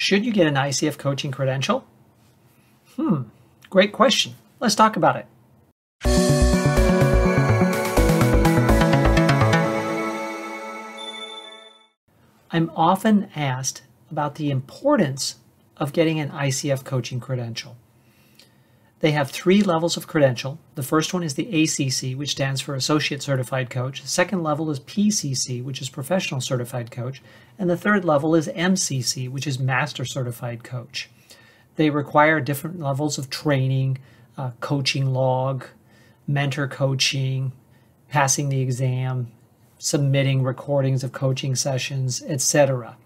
Should you get an ICF coaching credential? Great question. Let's talk about it. I'm often asked about the importance of getting an ICF coaching credential. They have 3 levels of credential. The first one is the ACC, which stands for Associate Certified Coach. The second level is PCC, which is Professional Certified Coach. And the third level is MCC, which is Master Certified Coach. They require different levels of training, coaching log, mentor coaching, passing the exam, submitting recordings of coaching sessions, etc.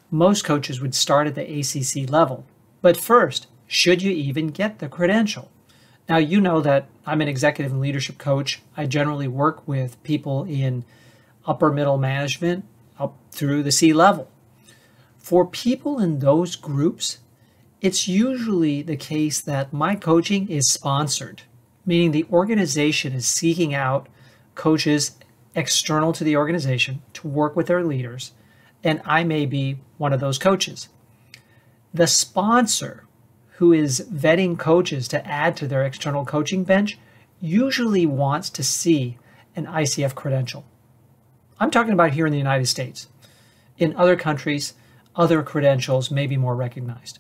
Most coaches would start at the ACC level. But first, should you even get the credential? Now, you know that I'm an executive and leadership coach. I generally work with people in upper middle management up through the C level. For people in those groups, it's usually the case that my coaching is sponsored, meaning the organization is seeking out coaches external to the organization to work with their leaders, and I may be one of those coaches. The sponsor who is vetting coaches to add to their external coaching bench usually wants to see an ICF credential. I'm talking about here in the United States. In other countries, other credentials may be more recognized.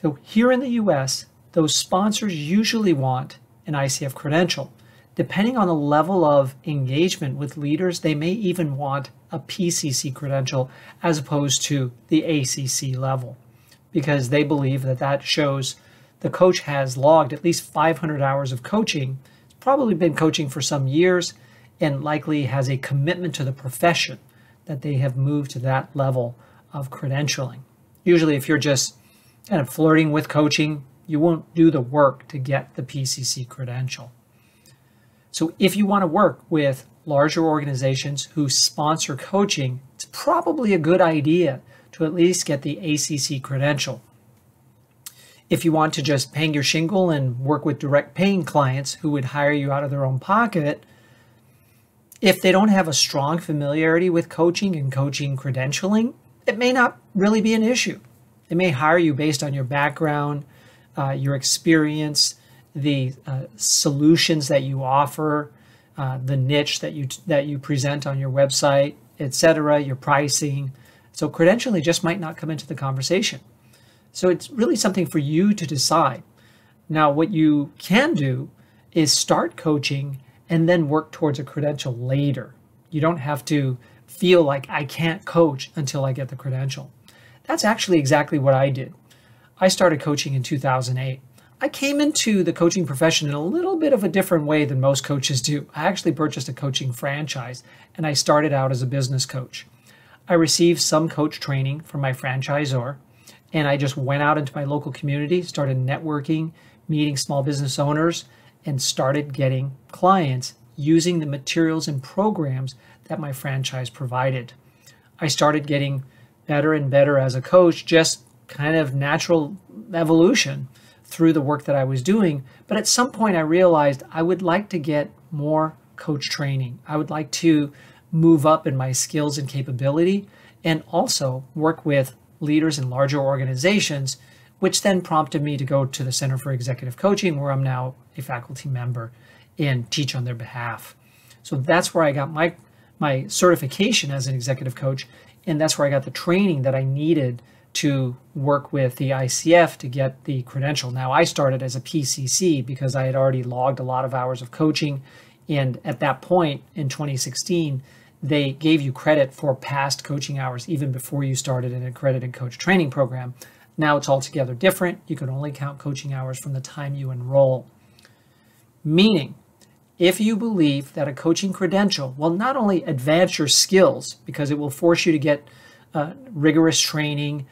So here in the US, those sponsors usually want an ICF credential. Depending on the level of engagement with leaders, they may even want a PCC credential as opposed to the ACC level, because they believe that that shows the coach has logged at least 500 hours of coaching, has probably been coaching for some years, and likely has a commitment to the profession that they have moved to that level of credentialing. Usually, if you're just kind of flirting with coaching, you won't do the work to get the PCC credential. So if you want to work with larger organizations who sponsor coaching, it's probably a good idea to at least get the ACC credential. If you want to just hang your shingle and work with direct paying clients who would hire you out of their own pocket, if they don't have a strong familiarity with coaching and coaching credentialing, it may not really be an issue. They may hire you based on your background, your experience, the solutions that you offer, the niche that you present on your website, etc., your pricing. So credentialing just might not come into the conversation. So it's really something for you to decide. Now, what you can do is start coaching and then work towards a credential later. You don't have to feel like I can't coach until I get the credential. That's actually exactly what I did. I started coaching in 2008. I came into the coaching profession in a little bit of a different way than most coaches do. I actually purchased a coaching franchise, and I started out as a business coach. I received some coach training from my franchisor, and I just went out into my local community, started networking, meeting small business owners, and started getting clients using the materials and programs that my franchise provided. I started getting better and better as a coach, just kind of natural evolution through the work that I was doing. But at some point I realized I would like to get more coach training. I would like to move up in my skills and capability and also work with leaders in larger organizations, which then prompted me to go to the Center for Executive Coaching, where I'm now a faculty member and teach on their behalf. So that's where I got my certification as an executive coach, and that's where I got the training that I needed to work with the ICF to get the credential. Now, I started as a PCC because I had already logged a lot of hours of coaching, and at that point in 2016, they gave you credit for past coaching hours even before you started an accredited coach training program. Now it's altogether different. You can only count coaching hours from the time you enroll. Meaning, if you believe that a coaching credential will not only advance your skills because it will force you to get rigorous training,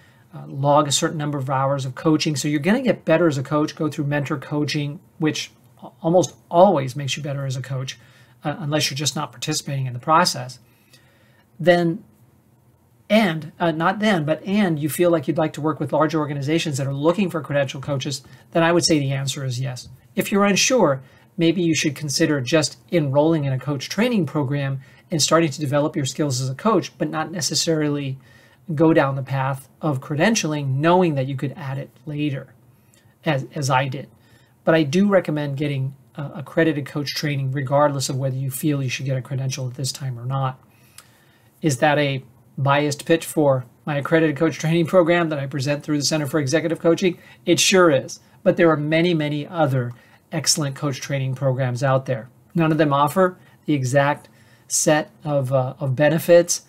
log a certain number of hours of coaching, so you're going to get better as a coach, go through mentor coaching, which almost always makes you better as a coach, unless you're just not participating in the process, and you feel like you'd like to work with large organizations that are looking for credentialed coaches, then I would say the answer is yes. If you're unsure, maybe you should consider just enrolling in a coach training program and starting to develop your skills as a coach, but not necessarily go down the path of credentialing knowing that you could add it later, as I did. But I do recommend getting accredited coach training regardless of whether you feel you should get a credential at this time or not. Is that a biased pitch for my accredited coach training program that I present through the Center for Executive Coaching? It sure is. But there are many, many other excellent coach training programs out there. None of them offer the exact set of benefits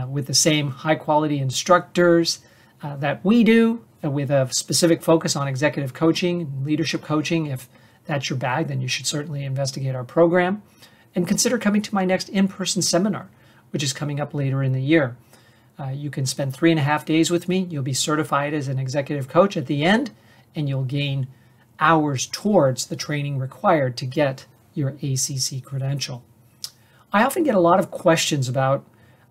with the same high quality instructors that we do, with a specific focus on executive coaching, leadership coaching. If that's your bag, then you should certainly investigate our program and consider coming to my next in-person seminar, which is coming up later in the year. You can spend 3.5 days with me. You'll be certified as an executive coach at the end, and you'll gain hours towards the training required to get your ACC credential. I often get a lot of questions about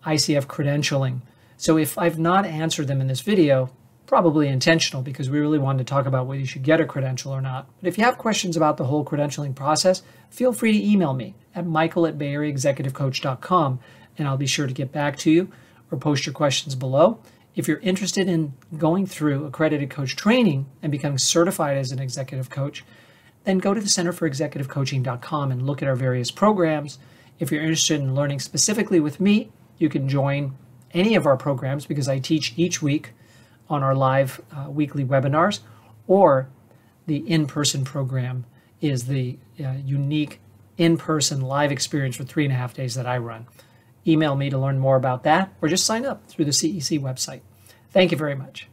ICF credentialing. So if I've not answered them in this video, probably intentional because we really wanted to talk about whether you should get a credential or not. But if you have questions about the whole credentialing process, feel free to email me at michael@bayareaexecutivecoach.com, and I'll be sure to get back to you or post your questions below. If you're interested in going through accredited coach training and becoming certified as an executive coach, then go to the centerforexecutivecoaching.com and look at our various programs. If you're interested in learning specifically with me, you can join any of our programs because I teach each week on our live weekly webinars, or the in-person program is the unique in-person live experience for 3.5 days that I run. Email me to learn more about that, or just sign up through the CEC website. Thank you very much.